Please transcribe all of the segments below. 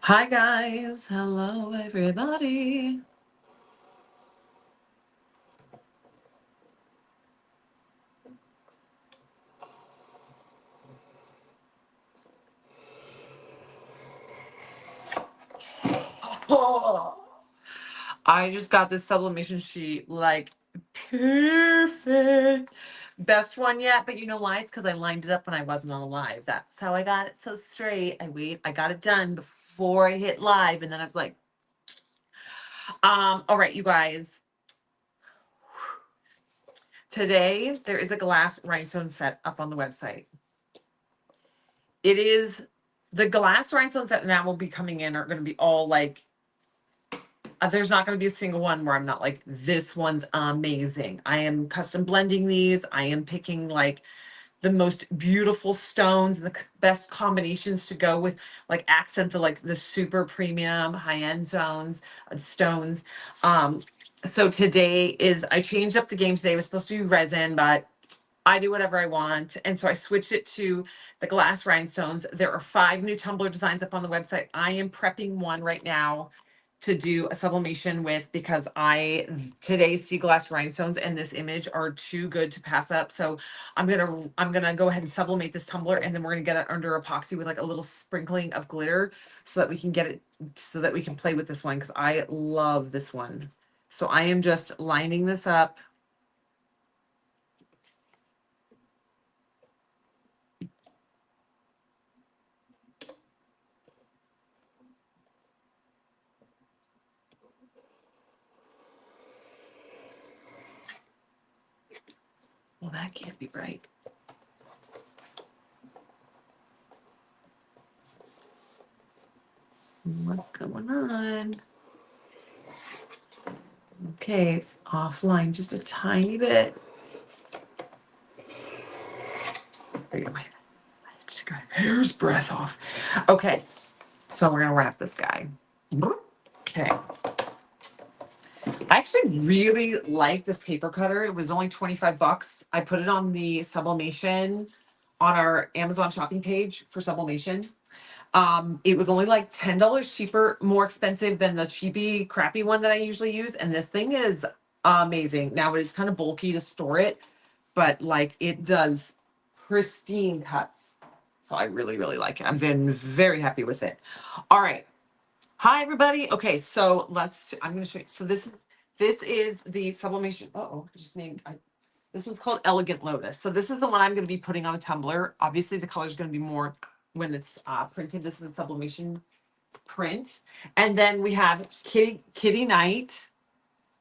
Hi guys, hello everybody. Oh, I just got this sublimation sheet, like perfect. Best one yet, but you know why? It's because I lined it up when I wasn't on live. That's how I got it so straight. I got it done before I hit live, and then I was like, all right, you guys. Today there is a glass rhinestone set up on the website. It is the glass rhinestones that now will be coming in are going to be all like there's not going to be a single one where I'm not like, this one's amazing. I am custom blending these. I am picking like the most beautiful stones and the best combinations to go with, like accent the like the super premium high end stones. So today is I changed up the game today. It was supposed to be resin, but I do whatever I want. And so I switched it to the glass rhinestones. There are 5 new tumbler designs up on the website. I am prepping one right now to do a sublimation with because today's sea glass rhinestones and this image are too good to pass up. So I'm gonna go ahead and sublimate this tumbler, and then we're gonna get it under epoxy with like a little sprinkling of glitter so that we can get it so that we can play with this one because I love this one. So I am just lining this up. Well, that can't be right. What's going on? Okay, it's offline just a tiny bit. There you go. I just got a hair's breadth off. Okay, so we're gonna wrap this guy. Okay. I actually really like this paper cutter. It was only 25 bucks. I put it on the sublimation on our Amazon shopping page for sublimation. It was only like $10 cheaper, more expensive than the cheapy, crappy one that I usually use. And this thing is amazing. Now it is kind of bulky to store it, but like it does pristine cuts. So I really, really like it. I've been very happy with it. All right. Hi everybody. Okay, so I'm gonna show you. So this is the sublimation. Uh-oh, I just named this one's called Elegant Lotus. So this is the one I'm going to be putting on a tumbler. Obviously, the color is going to be more when it's printed. This is a sublimation print. And then we have Kitty Night.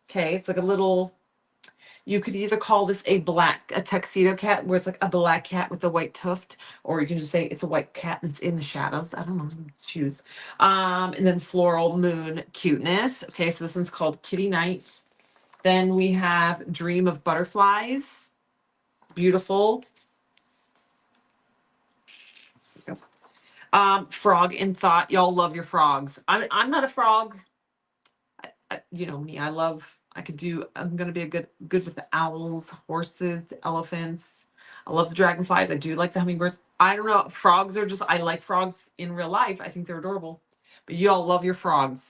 Okay, it's like a little. You could either call this a tuxedo cat, where it's like a black cat with a white tuft, or you can just say it's a white cat that's in the shadows. I don't know, choose. And then Floral Moon Cuteness. Okay, so this one's called Kitty Night. Then we have Dream of Butterflies. Beautiful. Frog in Thought. Y'all love your frogs. I'm not a frog. You know me. I'm gonna be good with the owls, horses, elephants. I love the dragonflies. I do like the hummingbirds. I don't know. Frogs are just I like frogs in real life. I think they're adorable. But y'all love your frogs.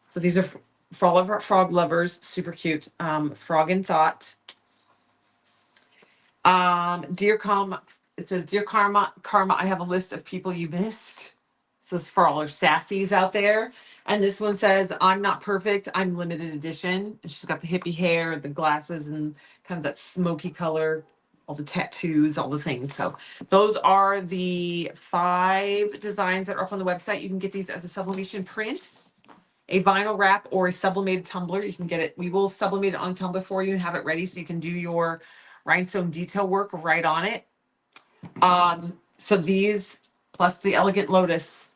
So these are for all of our frog lovers. Super cute. Frog in Thought. Dear Karma, it says, Dear Karma, I have a list of people you missed. So it's for all our sassies out there. And this one says, I'm not perfect. I'm limited edition. And she's got the hippie hair, the glasses, and kind of that smoky color, all the tattoos, all the things. So those are the 5 designs that are up on the website. You can get these as a sublimation print, a vinyl wrap, or a sublimated tumbler. You can get it. We will sublimate it on tumbler for you and have it ready so you can do your rhinestone detail work right on it. So these plus the Elegant Lotus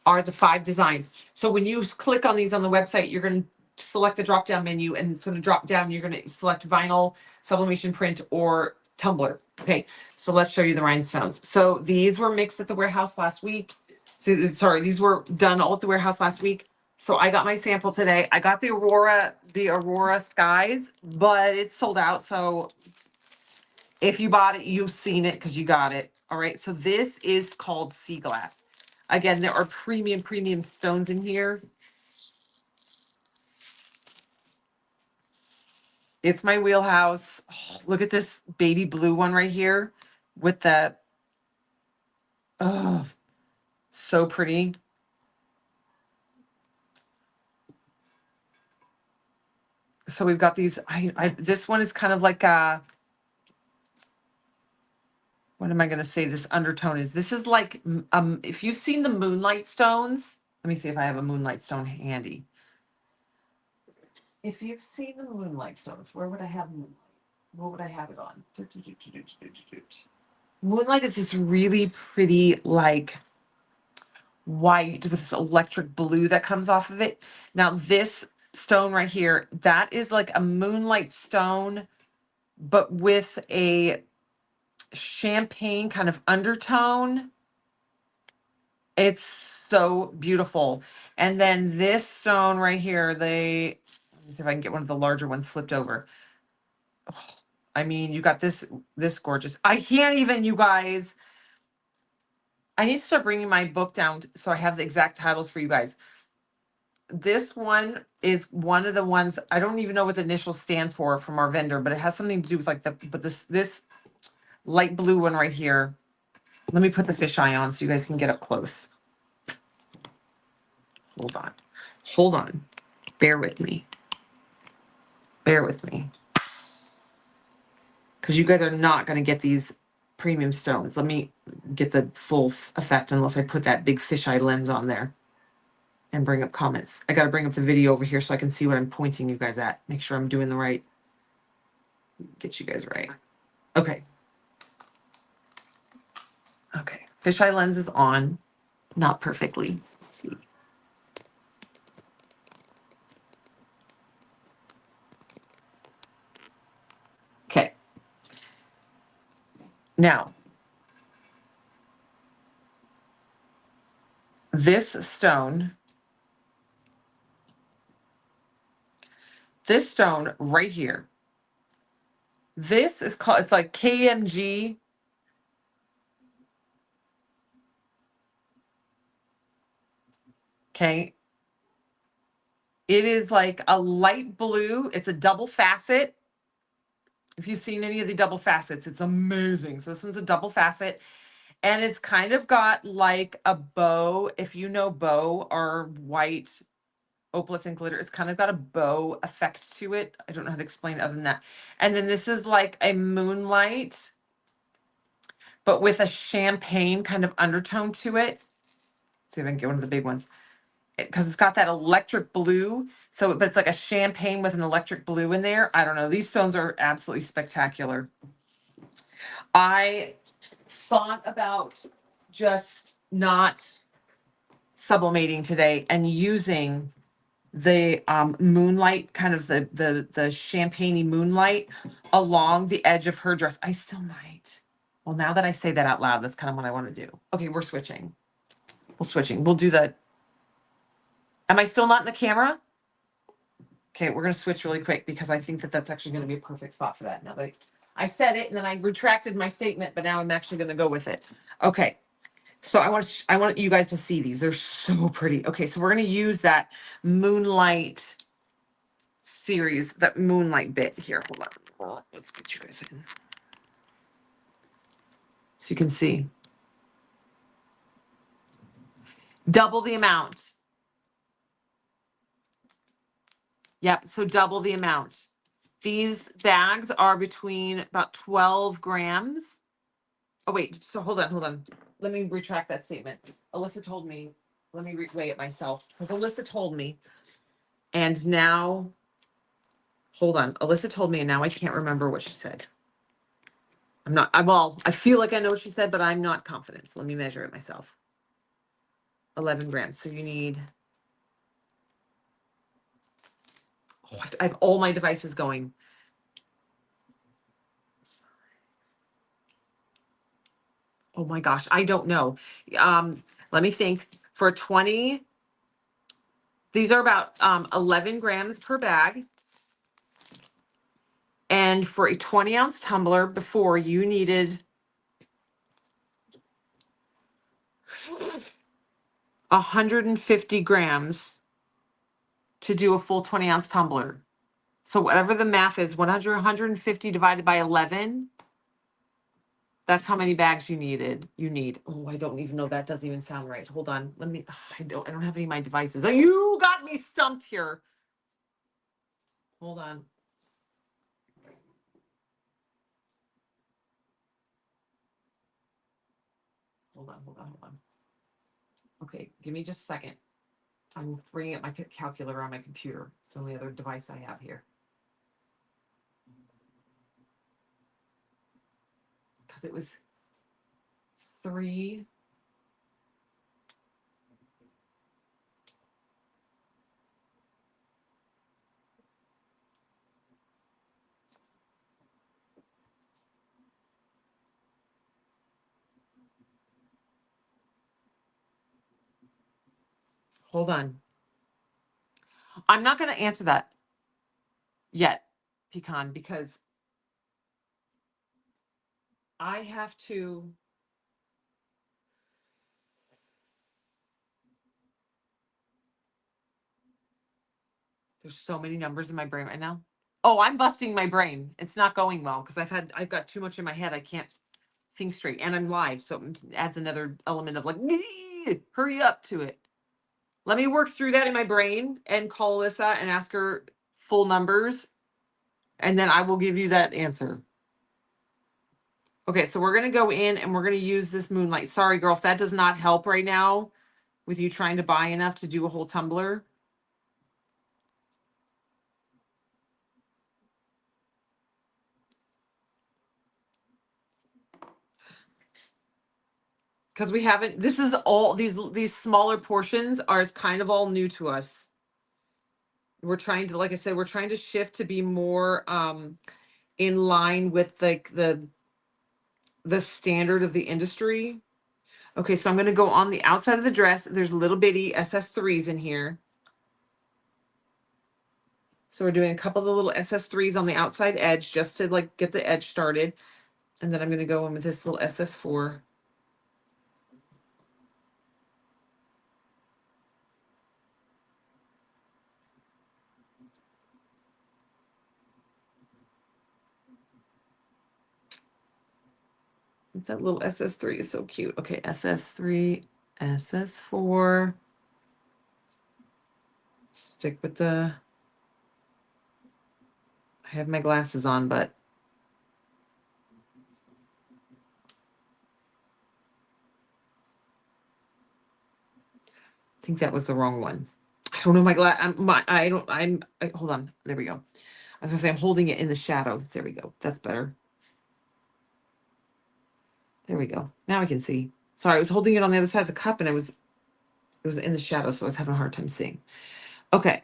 are the 5 designs. So when you click on these on the website, you're going to select the drop down menu, and it's going to drop down. You're going to select vinyl, sublimation print, or tumbler. Okay, so let's show you the rhinestones. So these were mixed at the warehouse last week. So sorry, these were done all at the warehouse last week. So I got my sample today. I got the Aurora Skies, but it's sold out. So if you bought it, you've seen it because you got it. All right. So this is called Sea Glass. Again, there are premium stones in here. It's my wheelhouse. Oh, look at this baby blue one right here with the, oh, so pretty. So we've got these, this one is kind of like a, what am I going to say this undertone is? This is like, if you've seen the moonlight stones, let me see if I have a moonlight stone handy. If you've seen the moonlight stones, where would I have moonlight? What would I have it on? Moonlight is this really pretty, like white with this electric blue that comes off of it. Now, this stone right here, that is like a moonlight stone, but with a champagne kind of undertone. It's so beautiful. And then this stone right here, let me see if I can get one of the larger ones flipped over. Oh, I mean, you got this gorgeous. I can't even, you guys. I need to start bringing my book down so I have the exact titles for you guys. This one is one of the ones, I don't even know what the initials stand for from our vendor, but it has something to do with like but this light blue one right here. Let me put the fisheye on so you guys can get up close. Hold on. Hold on. Bear with me. Bear with me. Because you guys are not going to get these premium stones. Let me get the full effect unless I put that big fisheye lens on there and bring up comments. I got to bring up the video over here so I can see what I'm pointing you guys at. Make sure I'm doing the right. Get you guys right. Okay. Okay. Fisheye lens is on. Not perfectly. Let's see. Okay. Now, this stone right here, this is called, it's like KMG. Okay. It is like a light blue. It's a double facet. If you've seen any of the double facets, it's amazing. So this one's a double facet. And it's kind of got like a bow. If you know bow or white opalescent glitter, it's kind of got a bow effect to it. I don't know how to explain it other than that. And then this is like a moonlight, but with a champagne kind of undertone to it. Let's see if I can get one of the big ones. Because it's got that electric blue. So, but it's like a champagne with an electric blue in there. I don't know. These stones are absolutely spectacular. I thought about just not sublimating today and using the moonlight, kind of the champagne-y moonlight along the edge of her dress. I still might. Well, now that I say that out loud, that's kind of what I want to do. Okay, we're switching. We're switching. We'll do the. Am I still not in the camera? Okay, we're going to switch really quick because I think that that's actually going to be a perfect spot for that. Now that I said it and then I retracted my statement, but now I'm actually going to go with it. Okay. So I want you guys to see these. They're so pretty. Okay, so we're going to use that moonlight series, that moonlight bit here. Hold on. Let's get you guys in. So you can see. Double the amount. Yep, so double the amount. These bags are between about 12 grams. Oh, wait, so hold on. Let me retract that statement. Alyssa told me, let me weigh it myself. Because Alyssa told me, and now, hold on. Alyssa told me, and now I can't remember what she said. I feel like I know what she said, but I'm not confident. So let me measure it myself. 11 grams. So you need, I have all my devices going. Oh my gosh, I don't know. Let me think. For 20, these are about 11 grams per bag. And for a 20-ounce tumbler, before you needed 150 grams to do a full 20-ounce tumbler. So whatever the math is, 150 divided by 11, that's how many bags you need. Oh, I don't even know. That doesn't even sound right. Hold on. Let me, I don't have any of my devices. Oh, you got me stumped here. Hold on. Hold on. Okay, give me just a second. I'm bringing up my calculator on my computer. It's the only other device I have here. Because it was 3. Hold on. I'm not going to answer that yet, Pecan, because I have to. There's so many numbers in my brain right now. Oh, I'm busting my brain. It's not going well because I've got too much in my head. I can't think straight, and I'm live, so it adds another element of like, hurry up to it. Let me work through that in my brain and call Alyssa and ask her full numbers, and then I will give you that answer. Okay, so we're gonna go in and we're gonna use this moonlight. Sorry, girl, if that does not help right now with you trying to buy enough to do a whole tumbler. Because we haven't, this is all, these smaller portions are kind of all new to us. We're trying to, like I said, we're trying to shift to be more in line with like the standard of the industry. Okay, so I'm going to go on the outside of the dress. There's little bitty SS3s in here. So we're doing a couple of the little SS3s on the outside edge just to like get the edge started. And then I'm going to go in with this little SS4. That little SS3 is so cute. Okay, SS3, SS4. Stick with the, I have my glasses on, but I think that was the wrong one. I don't know my glass. Hold on. There we go. I was gonna say I'm holding it in the shadow. There we go. That's better. There we go. Now I can see. Sorry, I was holding it on the other side of the cup and it was in the shadow, so I was having a hard time seeing. Okay.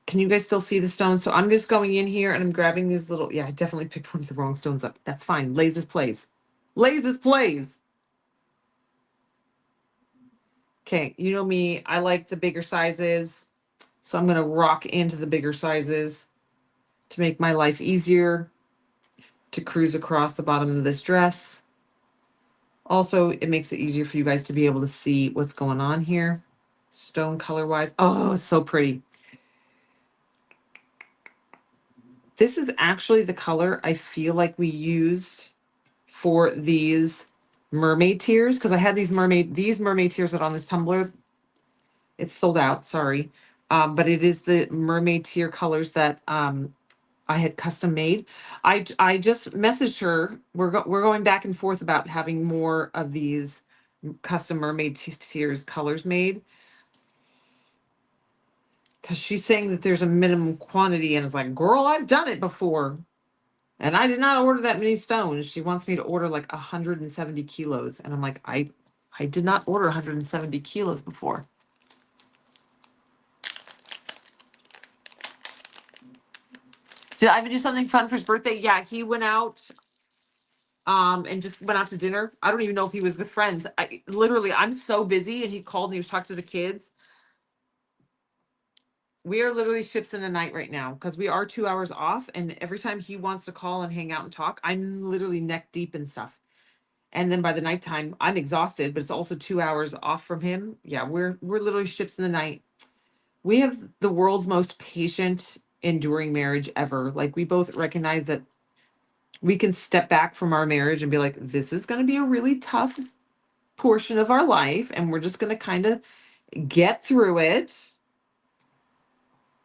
Can you guys still see the stones? So I'm just going in here and I'm grabbing these little, yeah, I definitely picked one of the wrong stones up. That's fine. Lay's plays. Lay's plays. Okay, you know me, I like the bigger sizes. So I'm gonna rock into the bigger sizes to make my life easier to cruise across the bottom of this dress. Also, it makes it easier for you guys to be able to see what's going on here. Stone color wise. Oh, so pretty. This is actually the color I feel like we used for these mermaid tears because I had these mermaid tears that on this tumbler. It's sold out, sorry. But it is the mermaid tear colors that I had custom made. I just messaged her. We're going back and forth about having more of these custom mermaid tears colors made because she's saying that there's a minimum quantity, and it's like, girl, I've done it before, and I did not order that many stones. She wants me to order like 170 kilos, and I'm like, I did not order 170 kilos before. Did Ivan do something fun for his birthday? Yeah, he went out and just went out to dinner. I don't even know if he was with friends. I'm so busy, and he called and he was talking to the kids. We are literally ships in the night right now because we are 2 hours off, and every time he wants to call and hang out and talk, I'm literally neck deep in stuff. And then by the nighttime, I'm exhausted, but it's also 2 hours off from him. Yeah, we're literally ships in the night. We have the world's most patient, enduring marriage ever. Like, we both recognize that we can step back from our marriage and be like, this is going to be a really tough portion of our life, and we're just going to kind of get through it.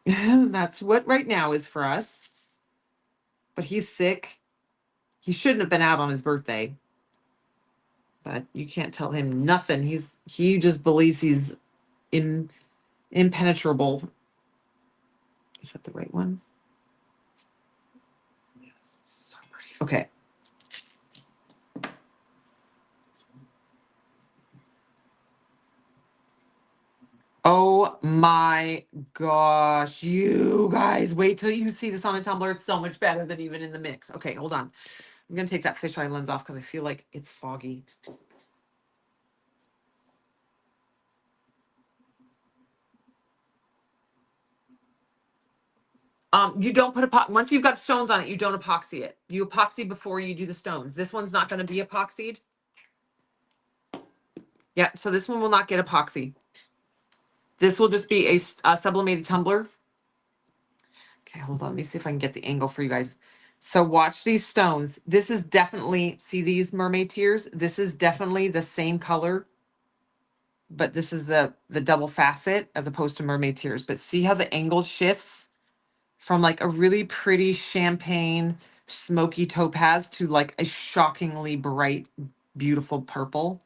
That's what right now is for us. But he's sick. He shouldn't have been out on his birthday. But you can't tell him nothing. He just believes he's impenetrable. Is that the right one? Yes. So pretty. Okay. Oh my gosh, you guys, wait till you see this on a tumbler. It's so much better than even in the mix. Okay, hold on. I'm gonna take that fisheye lens off because I feel like it's foggy. You don't put once you've got stones on it, you don't epoxy it. You epoxy before you do the stones. This one's not gonna be epoxied. Yeah, so this one will not get epoxy. This will just be a sublimated tumbler. Okay, hold on. Let me see if I can get the angle for you guys. So watch these stones. This is definitely, see these mermaid tears? This is definitely the same color, but this is the double facet as opposed to mermaid tears. But see how the angle shifts from like a really pretty champagne smoky topaz to like a shockingly bright, beautiful purple.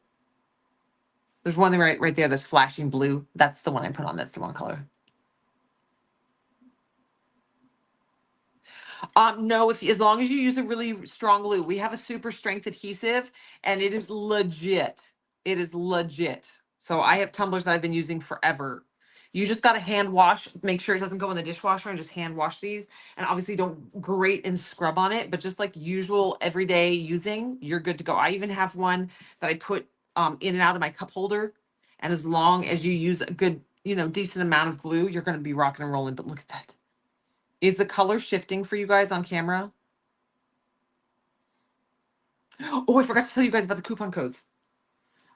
There's one right there that's flashing blue. That's the one I put on. That's the one color. No, if as long as you use a really strong glue, we have a super strength adhesive and it is legit. It is legit. So I have tumblers that I've been using forever. You just got to hand wash, make sure it doesn't go in the dishwasher, and just hand wash these. And obviously don't grate and scrub on it, but just like usual everyday using, you're good to go. I even have one that I put in and out of my cup holder. And as long as you use a good, decent amount of glue, you're going to be rocking and rolling. But look at that. Is the color shifting for you guys on camera? Oh, I forgot to tell you guys about the coupon codes.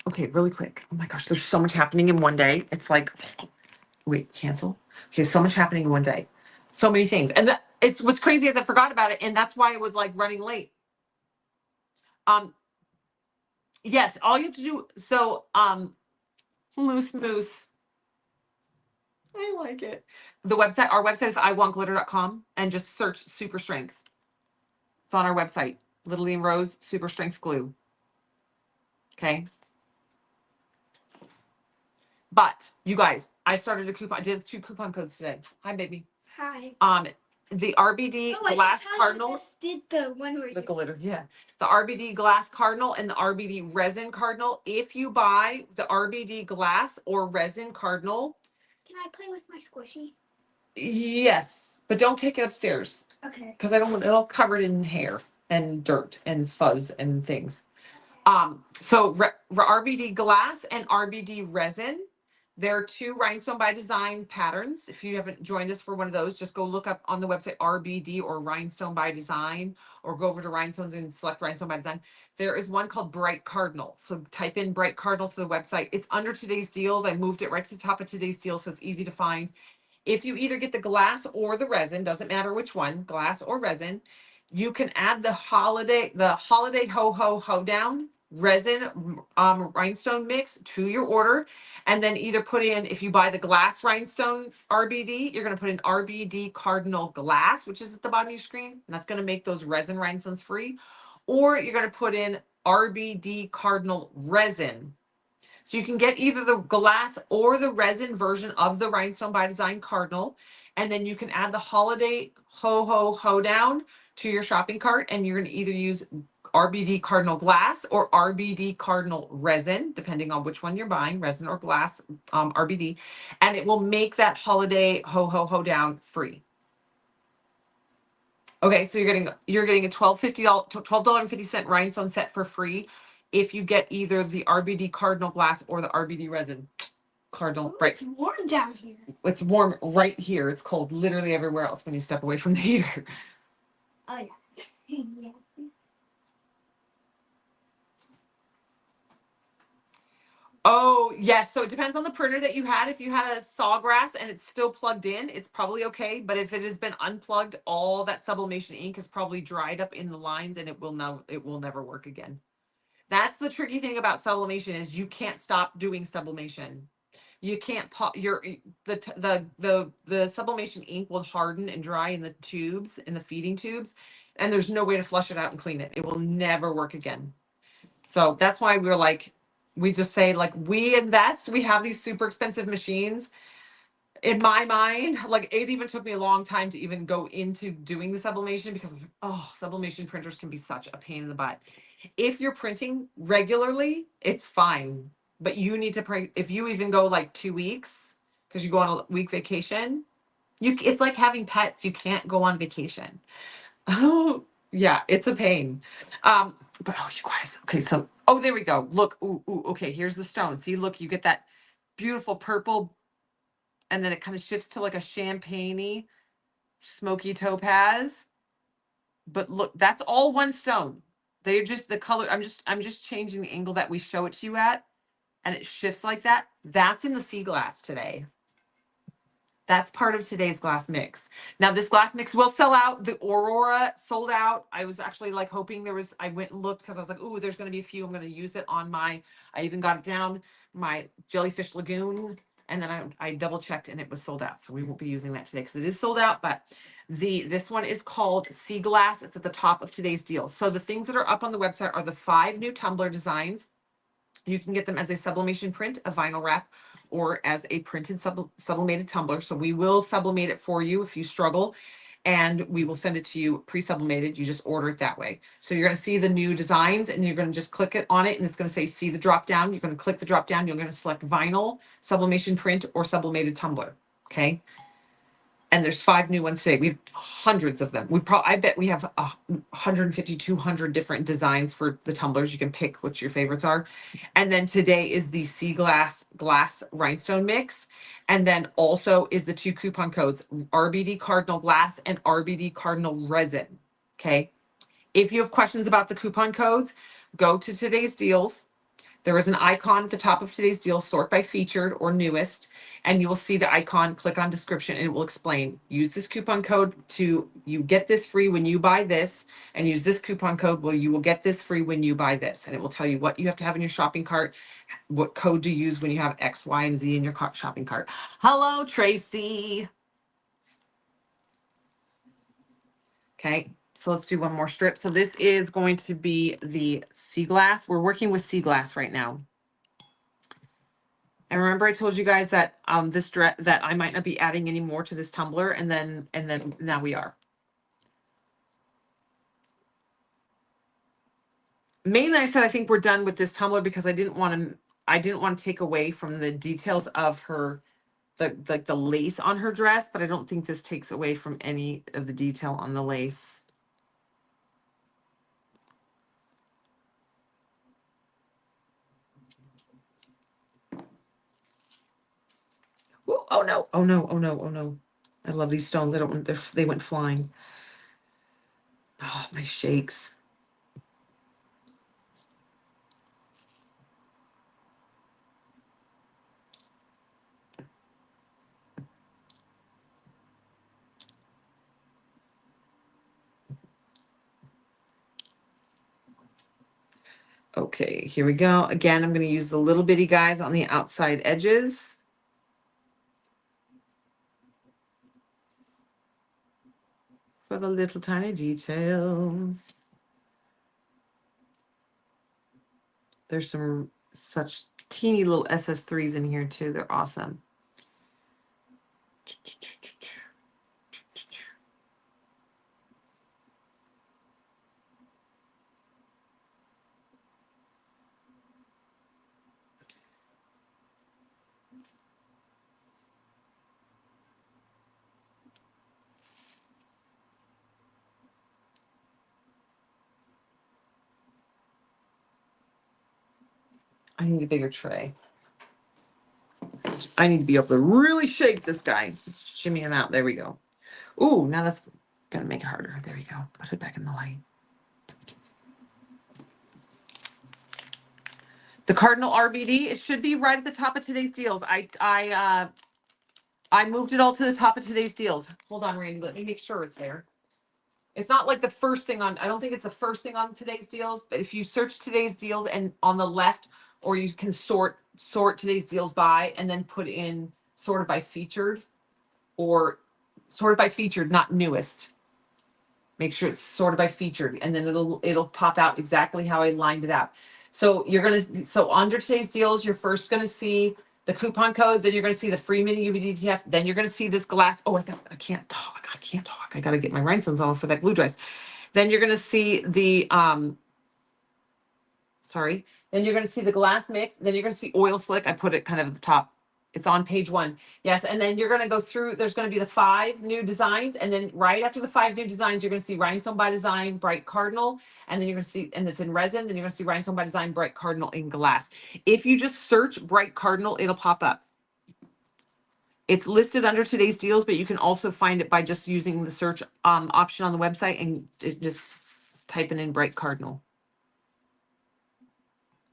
Okay, really quick. Oh my gosh, there's so much happening in one day. It's like, wait, cancel. Okay, so much happening in one day. So many things. And it's what's crazy is I forgot about it, and that's why it was like running late. Yes, all you have to do, so loose moose. I like it. Our website is iwantglitter.com, and just search super strength. It's on our website. Literally in Rose, super strength glue. Okay. But you guys, I did 2 coupon codes today. Hi, baby. Hi. The RBD Glass Cardinal. Just did the one where the glitter, yeah. The RBD Glass Cardinal and the RBD Resin Cardinal. If you buy the RBD Glass or Resin Cardinal. Can I play with my squishy? Yes, but don't take it upstairs. Okay. Because it'll cover it in hair and dirt and fuzz and things. So RBD Glass and RBD Resin. There are 2 Rhinestone by Design patterns. If you haven't joined us for one of those, just go look up on the website RBD or Rhinestone by Design, or go over to Rhinestones and select Rhinestone by Design. There is one called Bright Cardinal. So type in Bright Cardinal to the website. It's under today's deals. I moved it right to the top of today's deal, so it's easy to find. If you either get the glass or the resin, doesn't matter which one, glass or resin, you can add the holiday ho ho ho down resin rhinestone mix to your order, and then either put in, if you buy the glass rhinestone RBD, you're going to put in RBD Cardinal Glass, which is at the bottom of your screen, and that's going to make those resin rhinestones free, or you're going to put in RBD Cardinal Resin. So you can get either the glass or the resin version of the Rhinestone by Design Cardinal, and then you can add the holiday ho ho ho down to your shopping cart, and you're going to either use RBD Cardinal Glass or RBD Cardinal Resin, depending on which one you're buying, resin or glass, RBD, and it will make that holiday ho ho ho down free. Okay, so you're getting a $12.50 rhinestone set for free if you get either the RBD Cardinal Glass or the RBD Resin Cardinal. Right. It's warm down here. It's warm right here. It's cold literally everywhere else when you step away from the heater. Oh yeah. Yeah. Oh, yes. So it depends on the printer that you had. If you had a Sawgrass and it's still plugged in, it's probably okay. But if it has been unplugged, all that sublimation ink is probably dried up in the lines and it will never work again. That's the tricky thing about sublimation is you can't stop doing sublimation. You can't pop your the sublimation ink will harden and dry in the tubes, in the feeding tubes, and there's no way to flush it out and clean it. It will never work again. So that's why we're like, we just say like we invest, we have these super expensive machines. In my mind, like it even took me a long time to even go into doing the sublimation because I was like, oh, sublimation printers can be such a pain in the butt. If you're printing regularly, it's fine. But you need to print if you even go like 2 weeks because you go on a week vacation, it's like having pets. You can't go on vacation. Oh, yeah, it's a pain. But oh, you guys, okay, so oh, there we go. Look, okay, here's the stone. See, look, you get that beautiful purple, and then it kind of shifts to like a champagne-y, smoky topaz. But look, that's all one stone. They're just the color. I'm just changing the angle that we show it to you at, and it shifts like that. That's in the sea glass today. That's part of today's glass mix. Now this glass mix will sell out. The Aurora sold out. I was actually like hoping I went and looked because I was like, ooh, there's going to be a few. I'm going to use it on I even got it down my Jellyfish Lagoon. And then I double checked and it was sold out. So we won't be using that today because it is sold out. But this one is called Sea Glass. It's at the top of today's deal. So the things that are up on the website are the 5 new tumbler designs. You can get them as a sublimation print, a vinyl wrap, or as a printed sublimated tumbler. So we will sublimate it for you if you struggle, and we will send it to you pre-sublimated. You just order it that way. So you're going to see the new designs, and you're going to just click it on it, and it's going to say see the drop down. You're going to click the drop down. You're going to select vinyl, sublimation print, or sublimated tumbler. Okay. And there's 5 new ones today. We have hundreds of them. I bet we have 150, 200 different designs for the tumblers. You can pick what your favorites are. And then today is the Sea Glass Rhinestone mix. And then also is the 2 coupon codes, RBD Cardinal Glass and RBD Cardinal Resin. Okay. If you have questions about the coupon codes, go to today's deals. There is an icon at the top of today's deal, sort by featured or newest, and you will see the icon, click on description, and it will explain. Use this coupon code you get this free when you buy this, and use this coupon code you will get this free when you buy this. And it will tell you what you have to have in your shopping cart, what code to use when you have X, Y, and Z in your shopping cart. Hello, Tracy. Okay, so let's do one more strip. So this is going to be the Sea Glass. We're working with Sea Glass right now. And remember I told you guys that that I might not be adding any more to this tumbler, and then now we are. Mainly I said I think we're done with this tumbler because I didn't want to take away from the details of her the lace on her dress, but I don't think this takes away from any of the detail on the lace. Ooh, oh no, oh no, oh no, oh no. I love these stones. They went flying. Oh, my shakes. Okay, here we go. Again, I'm going to use the little bitty guys on the outside edges. For the little tiny details. There's some such teeny little SS3s in here too. They're awesome. I need a bigger tray. I need to be able to really shake this guy. Shimmy him out. There we go. Ooh, now that's gonna make it harder. There we go. Put it back in the light. The Cardinal RBD, it should be right at the top of today's deals. I moved it all to the top of today's deals. Hold on, Randy, let me make sure it's there. It's not like the first thing on, I don't think it's the first thing on today's deals, but if you search today's deals and on the left, or you can sort today's deals by and then put in sorted by featured, or sorted by featured, not newest. Make sure it's sorted by featured, and then it'll pop out exactly how I lined it out. So so under today's deals, you're first gonna see the coupon codes, then you're gonna see the free mini UBDTF, then you're gonna see this glass. Oh, I can't talk. I can't talk. I gotta get my rhinestones on for that glue dries. Then you're gonna see the then you're gonna see the glass mix. Then you're gonna see oil slick. I put it kind of at the top. It's on page 1. Yes, and then you're gonna go through, there's gonna be the 5 new designs, and then right after the 5 new designs, you're gonna see Rhinestone by Design, Bright Cardinal, and then you're gonna see, and it's in resin, then you're gonna see Rhinestone by Design, Bright Cardinal in glass. If you just search Bright Cardinal, it'll pop up. It's listed under today's deals, but you can also find it by just using the search option on the website and just typing in Bright Cardinal.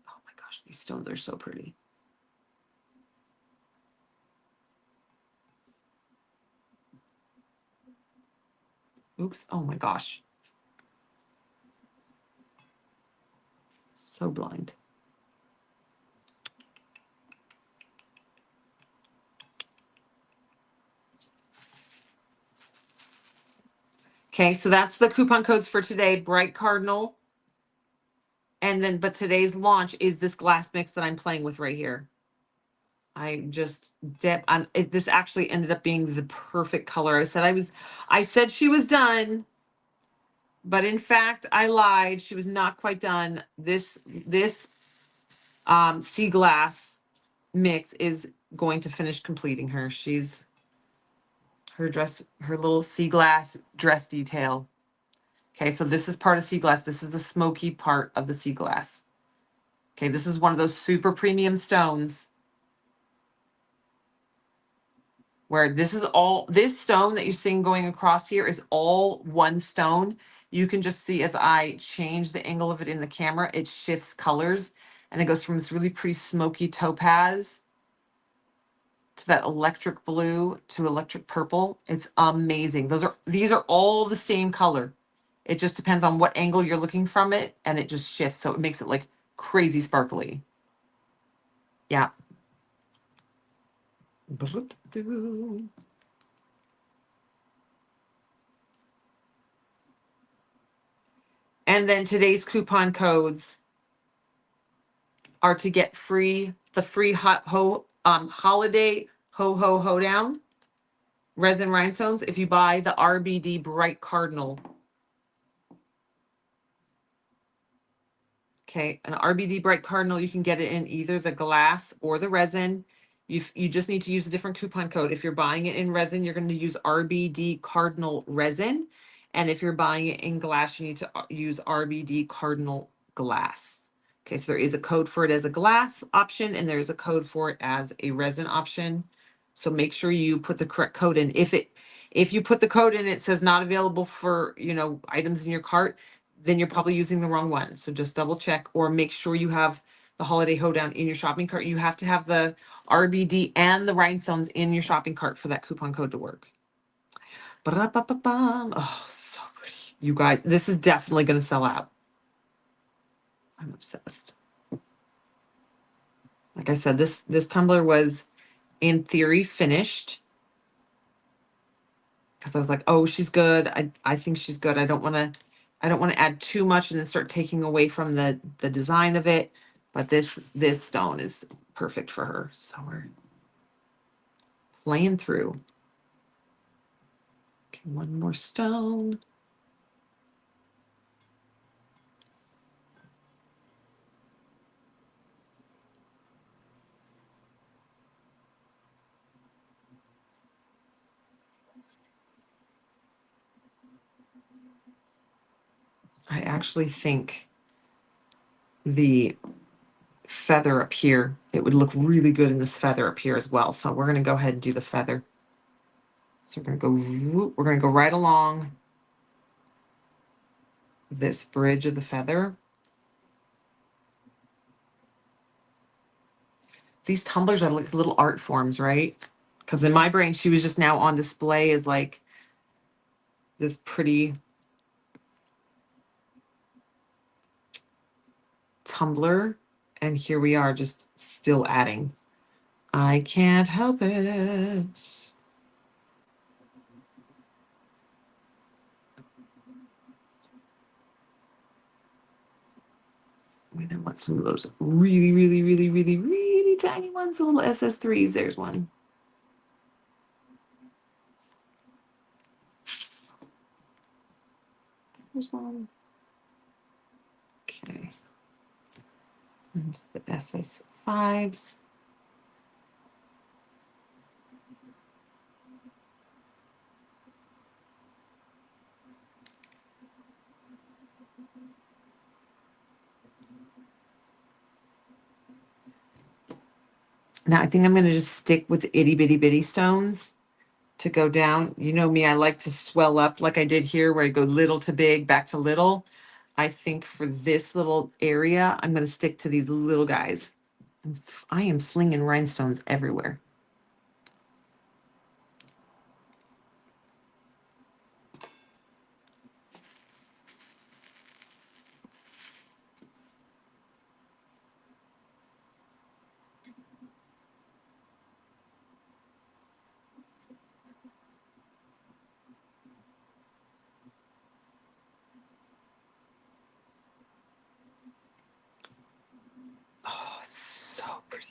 Oh my gosh, these stones are so pretty. Oops, oh my gosh. So blind. Okay, so that's the coupon codes for today, Bright Cardinal. And then, but today's launch is this glass mix that I'm playing with right here. I just this actually ended up being the perfect color. I said she was done, but in fact, I lied. She was not quite done. This sea glass mix is going to finish completing her. Her little sea glass dress detail. Okay, so this is part of sea glass. This is the smoky part of the sea glass. Okay, this is one of those super premium stones where this stone that you're seeing going across here is all one stone. You can just see as I change the angle of it in the camera, it shifts colors and it goes from this really pretty smoky topaz to that electric blue to electric purple. It's amazing. These are all the same color. It just depends on what angle you're looking from it, and it just shifts. So it makes it like crazy sparkly. Yeah. And then today's coupon codes are to get the free holiday hoedown resin rhinestones if you buy the RBD Bright Cardinal. Okay, an RBD Bright Cardinal, you can get it in either the glass or the resin. You just need to use a different coupon code. If you're buying it in resin, you're going to use RBD Cardinal Resin. And if you're buying it in glass, you need to use RBD Cardinal Glass. Okay, so there is a code for it as a glass option, and there's a code for it as a resin option. So make sure you put the correct code in. If you put the code in, it says not available for, items in your cart, then you're probably using the wrong one. So just double check or make sure you have the holiday hoedown in your shopping cart. You have to have the RBD and the rhinestones in your shopping cart for that coupon code to work. Oh, so pretty. You guys, this is definitely going to sell out. I'm obsessed. Like I said, this tumbler was in theory finished because I was like, oh, she's good. I think she's good. I don't want to add too much and then start taking away from the design of it. But this stone is perfect for her. So we're playing through. Okay, one more stone. I actually think the feather up here, it would look really good in this feather up here as well. So we're going to go ahead and do the feather. So we're going to go right along this bridge of the feather. These tumblers are like little art forms, right? Because in my brain, she was just now on display as like this pretty tumbler. And here we are just still adding. I can't help it. I mean, I want some of those really, really, really, really, really tiny ones, the little SS3s. There's one. There's one. Okay. There's the SS5s. Now I think I'm going to just stick with itty bitty bitty stones to go down. You know me, I like to swell up like I did here where I go little to big, back to little. I think for this little area, I'm going to stick to these little guys. I am flinging rhinestones everywhere. Oh, it's so pretty.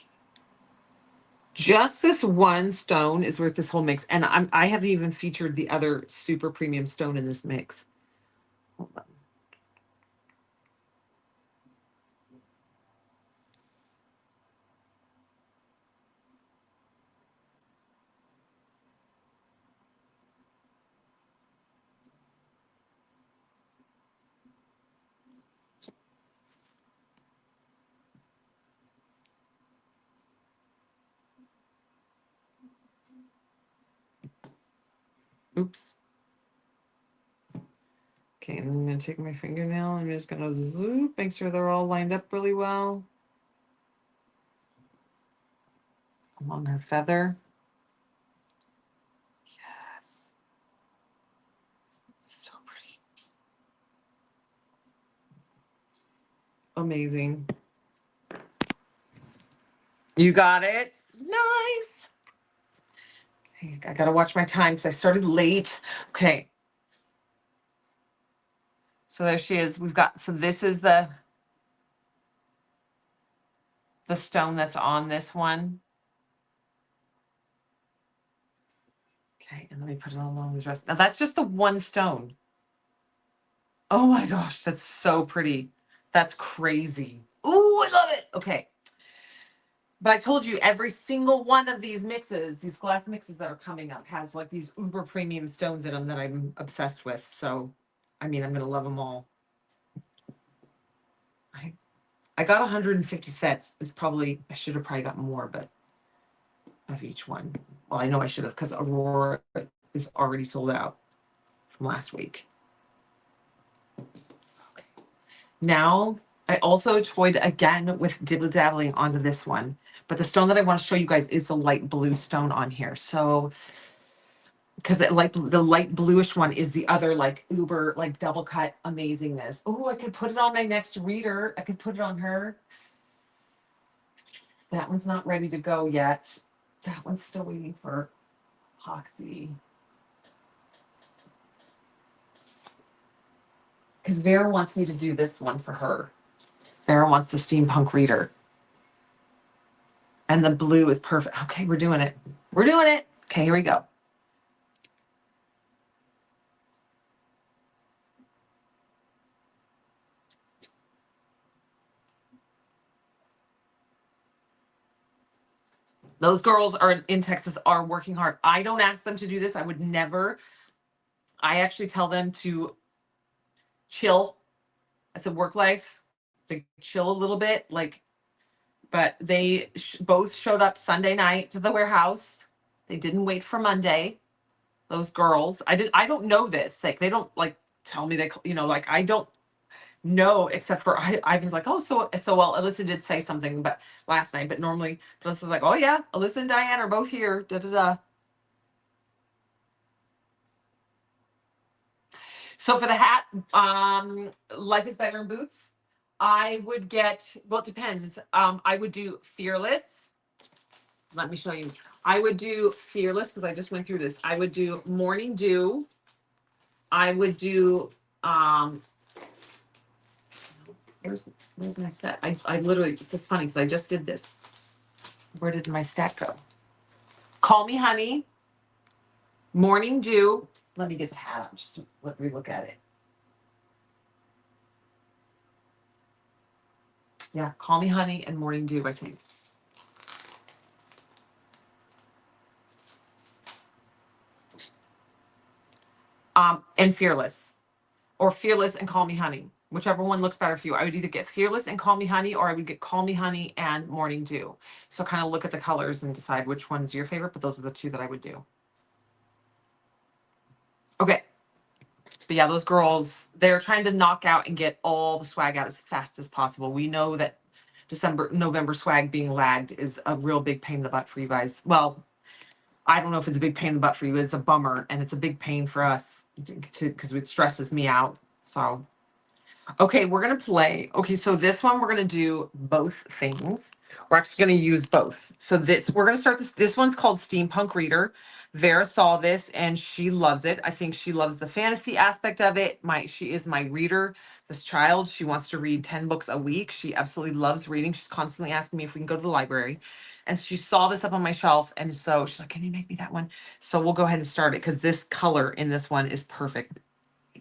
Just this one stone is worth this whole mix. And I haven't even featured the other super premium stone in this mix. Hold on. Oops. Okay, and I'm going to take my fingernail. I'm just going to zoop, make sure they're all lined up really well along her feather. Yes. So pretty. Amazing. You got it. Nice. Okay, I got to watch my time because I started late. Okay. So there she is. We've got, so this is the stone that's on this one. Okay, and let me put it along the rest. Now that's just the one stone. Oh my gosh, that's so pretty. That's crazy. Ooh, I love it. Okay. But I told you every single one of these mixes, these glass mixes that are coming up, has like these uber premium stones in them that I'm obsessed with. So, I mean, I'm going to love them all. I got 150 sets. It's probably, I should have probably got more, but of each one. Well, I know I should have because Aurora is already sold out from last week. Okay. Now, I also toyed again with dibbly-dabbling onto this one. But the stone that I want to show you guys is the light blue stone on here. So, because the light bluish one is the other like uber, like double cut amazingness. Oh, I could put it on my next reader. I could put it on her. That one's not ready to go yet. That one's still waiting for epoxy. Because Vera wants me to do this one for her. Vera wants the steampunk reader. And the blue is perfect. Okay, we're doing it. We're doing it. Okay, here we go. Those girls are in Texas are working hard. I don't ask them to do this. I would never. I actually tell them to chill. I said work life. They chill a little bit, like. But they both showed up Sunday night to the warehouse. They didn't wait for Monday. Those girls. I don't know this. Like they don't like tell me they. Like I don't No, except for Ivan's like, oh, so well, Alyssa did say something, but last night, but normally Alyssa's like, oh yeah, Alyssa and Diane are both here. Da da da. So for the hat, Life is Better in Boots, I would get, well, it depends. I would do Fearless. Let me show you. I would do Fearless because I just went through this. I would do Morning Dew. I would do, where's my set? I literally, it's funny because I just did this. Where did my stack go? Call Me Honey, Morning Dew. Let me get the hat on just to let me look at it. Yeah, Call Me Honey and Morning Dew, I think. And Fearless. Or Fearless and Call Me Honey. Whichever one looks better for you. I would either get Fearless and Call Me Honey, or I would get Call Me Honey and Morning Dew. So kind of look at the colors and decide which one's your favorite, but those are the two that I would do. Okay. But yeah, those girls, they're trying to knock out and get all the swag out as fast as possible. We know that November swag being lagged is a real big pain in the butt for you guys. Well, I don't know if it's a big pain in the butt for you. It's a bummer, and it's a big pain for us because it stresses me out. So okay, we're gonna play. Okay, so this one we're gonna do both things. We're actually gonna use both. So this we're gonna start this. This one's called Steampunk Reader. Vera saw this and she loves it. I think she loves the fantasy aspect of it. She is my reader. This child, she wants to read 10 books a week. She absolutely loves reading. She's constantly asking me if we can go to the library. And she saw this up on my shelf. And so she's like, can you make me that one? So we'll go ahead and start it because this color in this one is perfect.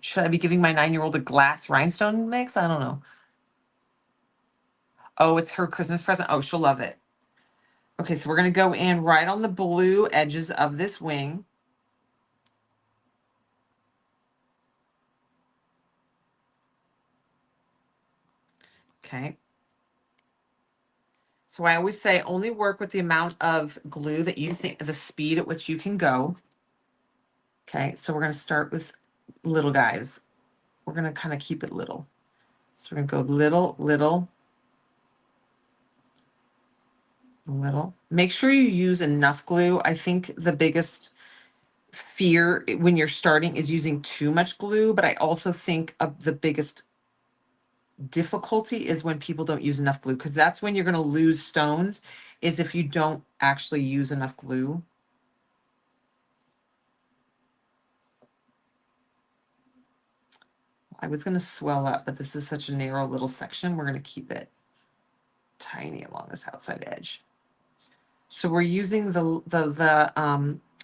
Should I be giving my 9-year-old a glass rhinestone mix? I don't know. Oh, it's her Christmas present. Oh, she'll love it. Okay, so we're going to go in right on the blue edges of this wing. Okay. So I always say only work with the amount of glue that you think, the speed at which you can go. Okay, so we're going to start with little guys. We're going to kind of keep it little. So we're going to go little, little, little. Make sure you use enough glue. I think the biggest fear when you're starting is using too much glue, but I also think the biggest difficulty is when people don't use enough glue, because that's when you're going to lose stones, is if you don't actually use enough glue. I was going to swell up, but this is such a narrow little section. We're going to keep it tiny along this outside edge. So we're using the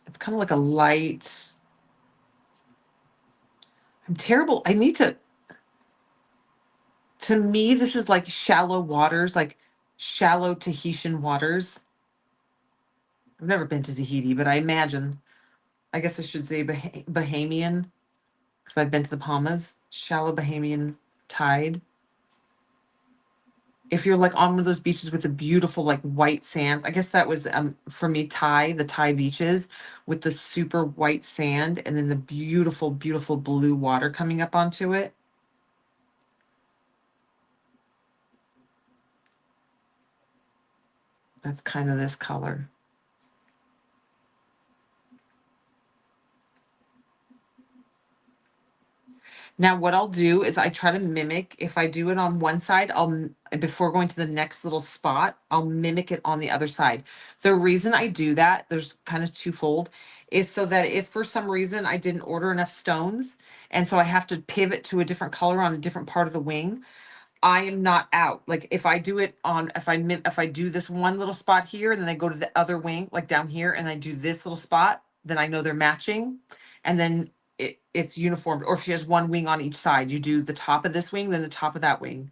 it's kind of like a light. I'm terrible. I need to me, this is like shallow waters, like shallow Tahitian waters. I've never been to Tahiti, but I imagine, I guess I should say Bahamian, because I've been to the Bahamas, shallow Bahamian tide. If you're like on one of those beaches with the beautiful like white sands, I guess that was for me the Thai beaches with the super white sand and then the beautiful, beautiful blue water coming up onto it. That's kind of this color. Now, what I'll do is I try to mimic, if I do it on one side, before going to the next little spot, I'll mimic it on the other side. The reason I do that, there's kind of twofold, is so that if for some reason I didn't order enough stones, and so I have to pivot to a different color on a different part of the wing, I am not out. Like if I do it on, if I do this one little spot here and then I go to the other wing, like down here, and I do this little spot, then I know they're matching. And then it's uniform. Or if she has one wing on each side, you do the top of this wing, then the top of that wing.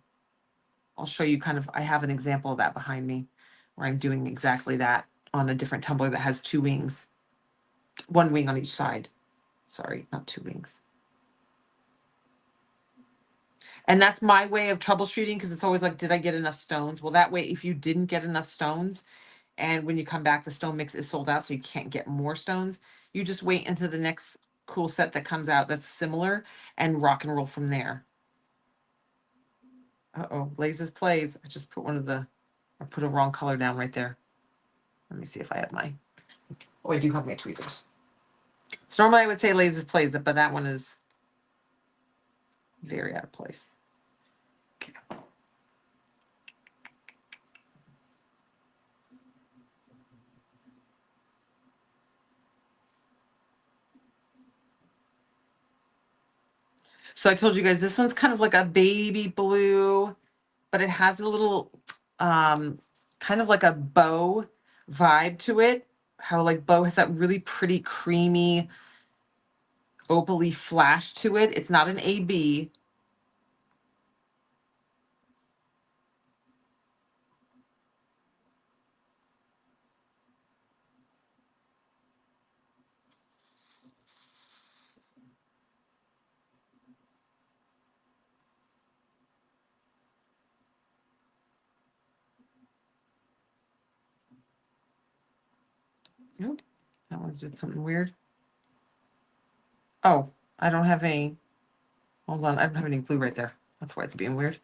I'll show you kind of, I have an example of that behind me where I'm doing exactly that on a different tumbler that has two wings, one wing on each side. Sorry, not two wings. And that's my way of troubleshooting, because it's always like, did I get enough stones? Well, that way, if you didn't get enough stones and when you come back, the stone mix is sold out, so you can't get more stones, you just wait until the next cool set that comes out that's similar and rock and roll from there. Uh-oh, Blazes Plays. I just put I put a wrong color down right there. Let me see if I have my, oh, I do have my tweezers. So normally I would say Blazes Plays, but that one is very out of place. Okay. So I told you guys, this one's kind of like a baby blue, but it has a little, kind of like a bow vibe to it. How like bow has that really pretty creamy opaly flash to it. It's not an AB. Nope, that one's did something weird. Oh, I don't have any. Hold on, I don't have any glue right there. That's why it's being weird.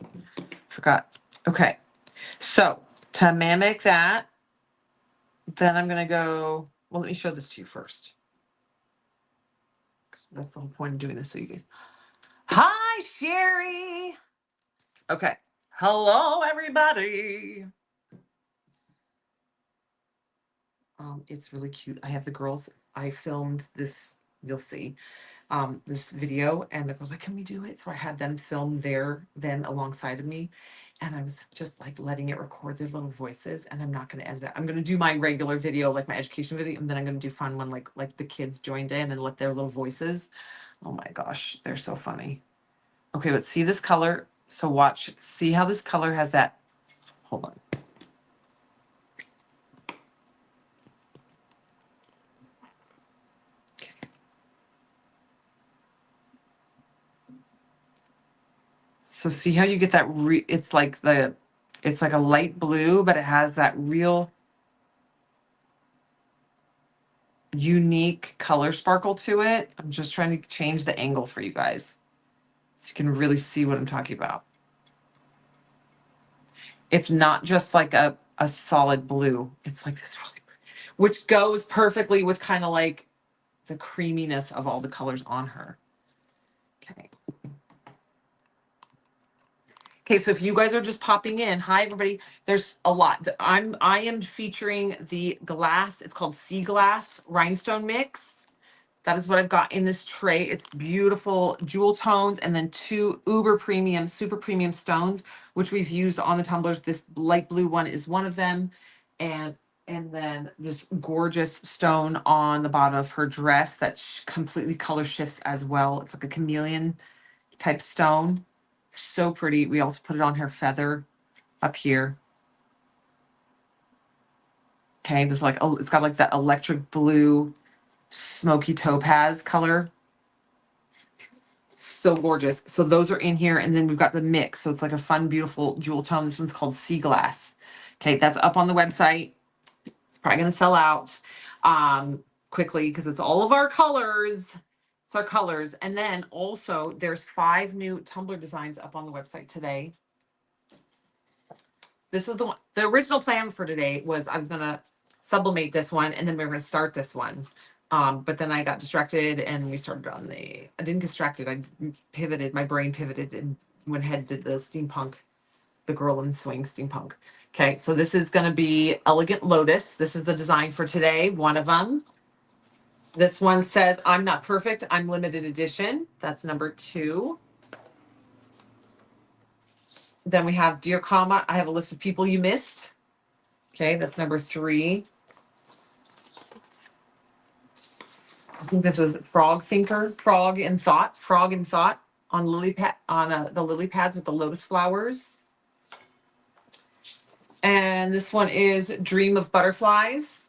Forgot. Okay, so to mimic that, then I'm gonna go. Well, let me show this to you first. That's the whole point of doing this, so you guys. Hi, Sherry. Okay. Hello, everybody. It's really cute. I have the girls. I filmed this. You'll see. This video, and the girls like, can we do it? So I had them film them alongside of me, and I was just like letting it record their little voices, and I'm not going to edit it. I'm going to do my regular video, like my education video, and then I'm going to do fun one like the kids joined in and let their little voices. Oh my gosh, they're so funny. Okay, but see this color. So watch, see how this color has that. Hold on. So see how you get that it's like a light blue, but it has that real unique color sparkle to it. I'm just trying to change the angle for you guys so you can really see what I'm talking about. It's not just like a solid blue. It's like this really, which goes perfectly with kind of like the creaminess of all the colors on her. Okay. Okay, so if you guys are just popping in, hi everybody. There's a lot. I am featuring the glass. It's called Sea Glass Rhinestone Mix. That is what I've got in this tray. It's beautiful jewel tones and then two uber premium, super premium stones, which we've used on the tumblers. This light blue one is one of them. And then this gorgeous stone on the bottom of her dress that completely color shifts as well. It's like a chameleon type stone. So pretty. We also put it on her feather up here. Okay, this like it's got like that electric blue smoky topaz color. So gorgeous. So those are in here, and then we've got the mix. So it's like a fun, beautiful jewel tone. This one's called Sea Glass. Okay, that's up on the website. It's probably gonna sell out quickly because it's all of our colors. It's our colors. And then also there's 5 new tumbler designs up on the website today. This was the original plan for today was I was gonna sublimate this one and then we were gonna start this one. But then I got distracted and we started on I didn't get distracted, I pivoted, my brain pivoted and went ahead and did the steampunk, the girl in the swing steampunk. Okay, so this is gonna be Elegant Lotus. This is the design for today, one of them. This one says, I'm not perfect, I'm limited edition. That's number 2. Then we have Dear Comma, I have a list of people you missed. Okay, that's number 3. I think this is Frog in Thought on the lily pads with the lotus flowers. And this one is Dream of Butterflies.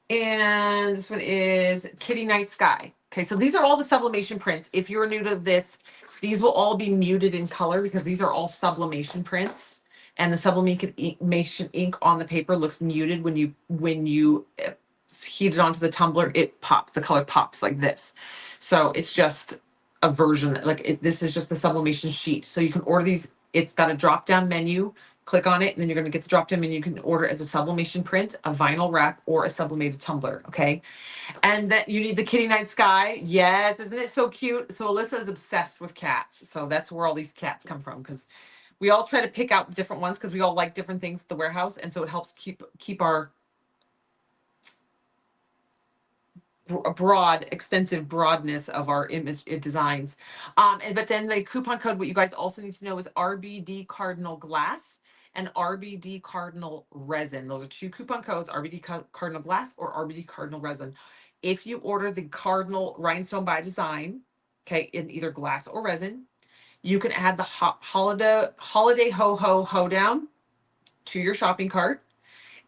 And this one is Kitty Night Sky. Okay, so these are all the sublimation prints. If you're new to this, these will all be muted in color because these are all sublimation prints. And the sublimation ink on the paper looks muted when you heat it onto the tumbler. It pops. The color pops like this. So it's just a version, like this is just the sublimation sheet. So you can order these. It's got a drop down menu. Click on it, and then you're going to get the drop down menu. You can order as a sublimation print, a vinyl wrap, or a sublimated tumbler. Okay. And then you need the kitty night sky. Yes, isn't it so cute? So Alyssa is obsessed with cats. So that's where all these cats come from, because we all try to pick out different ones because we all like different things at the warehouse. And so it helps keep our broad, extensive broadness of our image designs. But then the coupon code, what you guys also need to know is RBD Cardinal Glass and RBD Cardinal Resin. Those are two coupon codes, RBD Cardinal Glass or RBD Cardinal Resin. If you order the Cardinal Rhinestone by Design, okay, in either glass or resin, you can add the holiday ho ho hoedown to your shopping cart,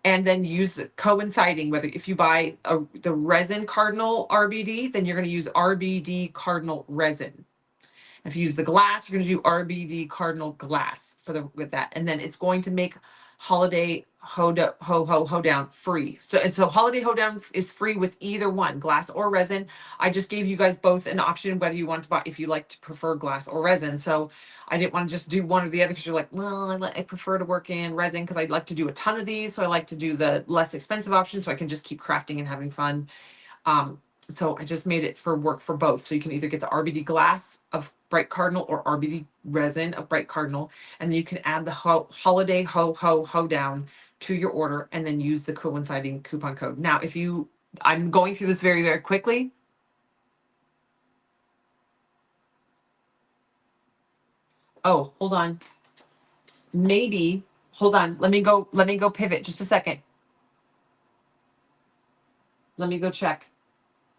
and then use the coinciding, whether if you buy the resin Cardinal RBD, then you're going to use RBD Cardinal Resin. If you use the glass, you're going to do RBD Cardinal Glass with that, and then it's going to make Holiday Hoedown free. So Holiday Hoedown is free with either one, glass or resin. I just gave you guys both an option whether you want to buy, if you like to prefer glass or resin. So I didn't want to just do one or the other, because you're like, well, I prefer to work in resin because I'd like to do a ton of these. So I like to do the less expensive option so I can just keep crafting and having fun. Um, so I just made it work for both. So you can either get the RBD glass of Bright Cardinal or RBD resin of Bright Cardinal. And then you can add the holiday hoedown to your order and then use the coinciding coupon code. Now, I'm going through this very, very quickly. Oh, hold on. Hold on. Let me go pivot just a second. Let me go check.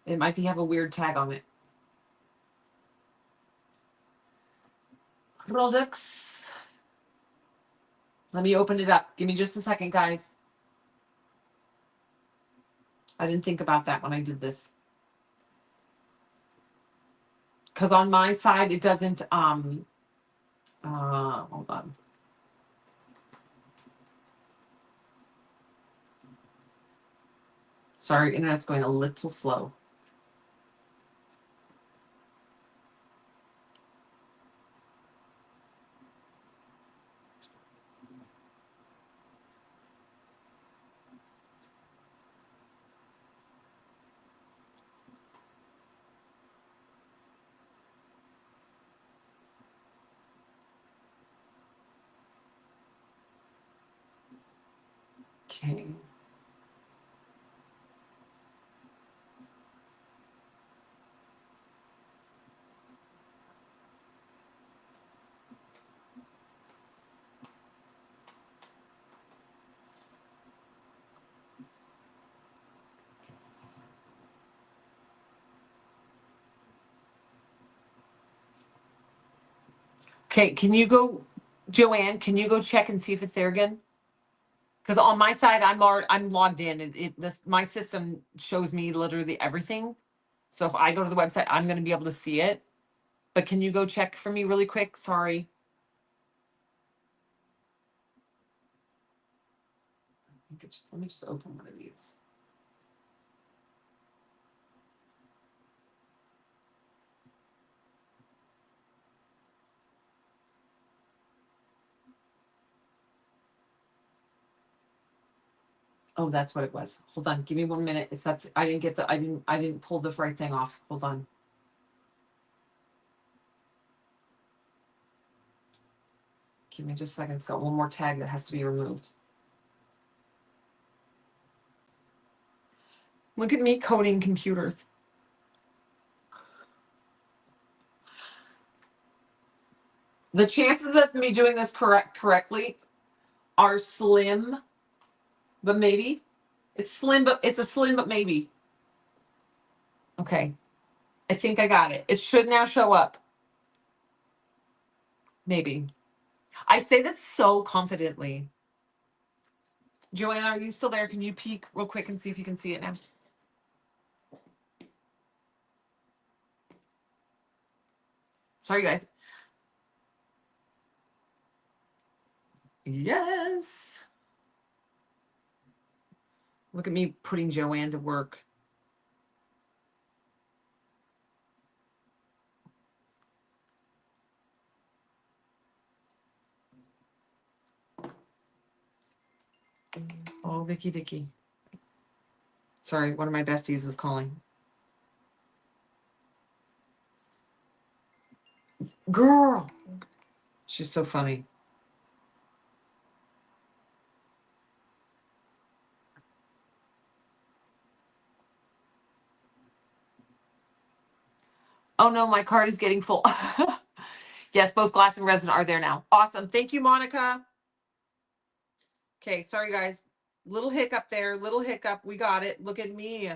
It might have a weird tag on it. Products. Let me open it up. Give me just a second, guys. I didn't think about that when I did this. Because on my side, it doesn't, hold on. Sorry, internet's going a little slow. Okay. Okay, can you go, Joanne, can you go check and see if it's there again? Because on my side, I'm logged in, and my system shows me literally everything. So if I go to the website, I'm going to be able to see it. But can you go check for me really quick? Sorry. Let me just open one of these. Oh, that's what it was. Hold on, give me 1 minute. I didn't pull the right thing off. Hold on. Give me just a second. It's got one more tag that has to be removed. Look at me coding computers. The chances of me doing this correctly are slim, but maybe. It's a slim, but maybe. Okay. I think I got it. It should now show up. Maybe. I say that so confidently. Joanna, are you still there? Can you peek real quick and see if you can see it now? Sorry, guys. Yes. Look at me putting Joanne to work. Oh, Vicky Dicky. Sorry, one of my besties was calling. Girl. She's so funny. Oh no, my card is getting full. Yes, both glass and resin are there now. Awesome. Thank you, Monica. Okay, sorry guys. Little hiccup there. Little hiccup. We got it. Look at me.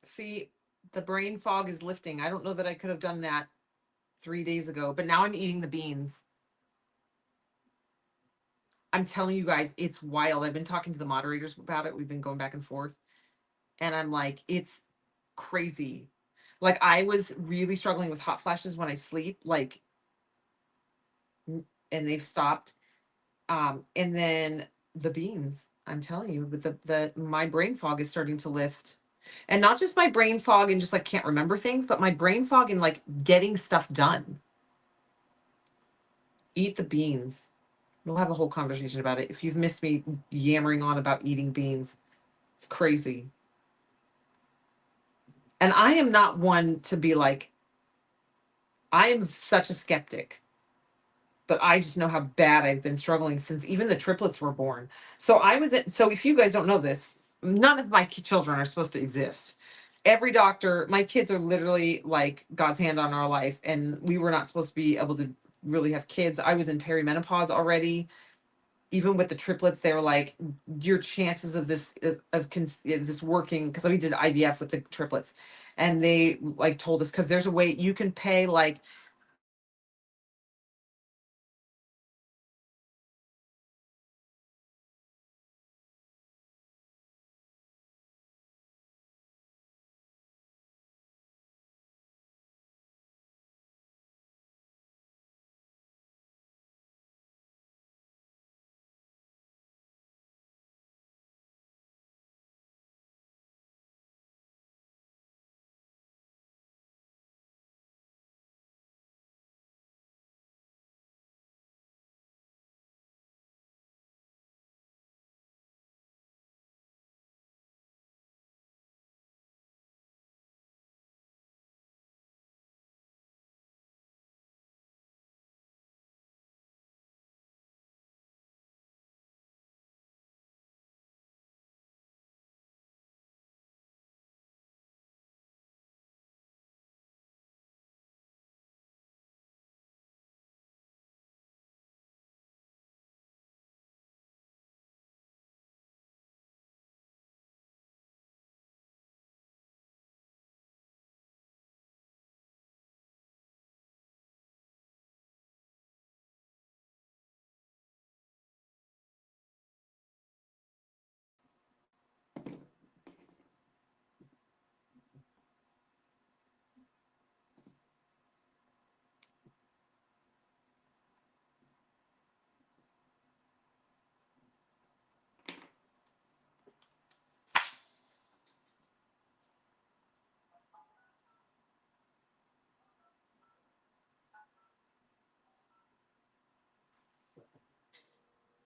See, the brain fog is lifting. I don't know that I could have done that 3 days ago, but now I'm eating the beans. I'm telling you guys, it's wild. I've been talking to the moderators about it. We've been going back and forth. And I'm like, it's crazy. Like I was really struggling with hot flashes when I sleep, like, and they've stopped. And then the beans, I'm telling you, with the my brain fog is starting to lift. And not just my brain fog and just like can't remember things, but my brain fog and like getting stuff done. Eat the beans. We'll have a whole conversation about it. If you've missed me yammering on about eating beans, it's crazy. And I am not one to be like, I am such a skeptic, but I just know how bad I've been struggling since even the triplets were born. So so if you guys don't know this, none of my children are supposed to exist. Every doctor, my kids are literally like God's hand on our life, and we were not supposed to be able to really have kids. I was in perimenopause already. Even with the triplets, they were like, your chances of this working, because we did IVF with the triplets, and they like told us because there's a way you can pay like